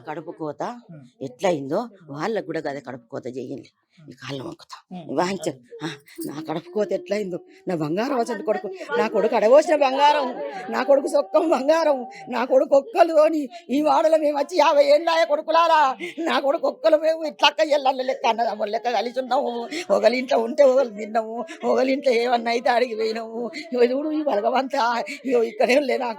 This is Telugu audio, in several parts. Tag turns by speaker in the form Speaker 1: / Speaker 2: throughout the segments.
Speaker 1: కడుపు కోత ఎట్లయిందో వాళ్ళకు కూడా గదే కడుపు కోత చేయండి. ఈ కాళ్ళు మొక్కుతా వాయించ నా కడుపు కోత ఎట్లయిందో నా బంగారం అసలు కొడుకు నా కొడుకు అడగోసిన బంగారం నా కొడుకు సొక్కం బంగారం నా కొడుకు ఒక్కలు అని ఈ వాడలో మేము వచ్చి 50 ఏళ్ళ కొడుకులారా నా కొడుకు ఒక్కలు మేము ఇట్లక్క ఎల్ల లెక్క అన్నదమ్ముల లెక్క కలిసి ఉన్నాము. ఒకరింట్లో ఉంటే ఒకరు తిన్నాము, ఒకరింట్లో ఏమన్నా అయితే అడిగి పోయినాము. చూడు ఈ బలగవంతా ఇక్కడే లే నా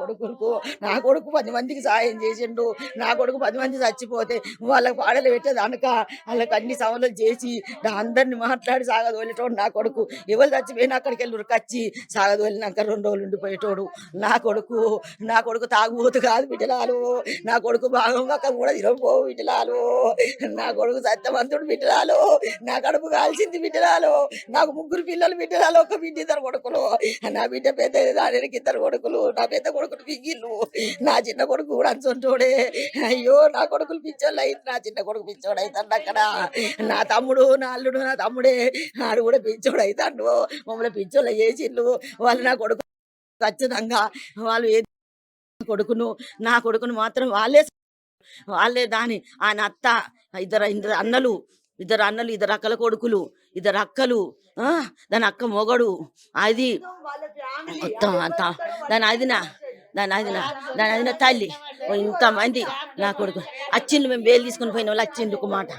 Speaker 1: కొడుకు 10 మందికి సాయం చేసిండు. నా కొడుకు 10 మంది చచ్చిపోతే వాళ్ళకి పాడలు పెట్టేదనక వాళ్ళకి అన్ని సవలు చేసి అందరిని మాట్లాడి సాగదోలేటోడు నా కొడుకు. ఎవరు చచ్చిపోయినా అక్కడికి వెళ్ళి ఉరికొచ్చి సాగదోలినాక 2 రోజులు ఉండిపోయేటోడు నా కొడుకు తాగుబోతు కాదు బిడ్డలాలు. నా కొడుకు భాగంగా కూడా ఇరవపోవు బిడ్డలాలు. నా కొడుకు సత్యవంతుడు బిడ్డలాలు. నా కడుపు కాల్చింది బిడ్డలాలు. నాకు 3 పిల్లలు బిడ్డలాలు, ఒక బిడ్డ 2 కొడుకులు. నా బిడ్డ పెద్ద దానికి 2 కొడుకులు. నా పెద్ద కొడుకులు పిగిళ్ళు. నా చిన్న కొడుకు కూడా అంచోడే. అయ్యో నా కొడుకులు పిచ్చోళ్ళు అయితే నా చిన్న కొడుకు పిచ్చోడు అవుతాడు. అక్కడ నా తమ్ముడు నా అల్లుడు నా తమ్ముడే ఆడు కూడా పిచ్చోడు అవుతాడు. మమ్మల్ని పిచ్చోళ్ళు చేసిండు వాళ్ళు. నా కొడుకు ఖచ్చితంగా వాళ్ళు ఏ నా కొడుకును మాత్రం వాళ్ళే దాని ఆయన అత్త, ఇద్దరు అన్నలు, 2 అక్కల కొడుకులు, 2 అక్కలు, దాని అక్క మొగడు, అది మొత్తం అంతా దాని అదిన తల్లి ఇంతమంది నా కొడుకు వచ్చిండు. మేము బేలు తీసుకుని పోయిన వాళ్ళు వచ్చిండు ఒక మాట.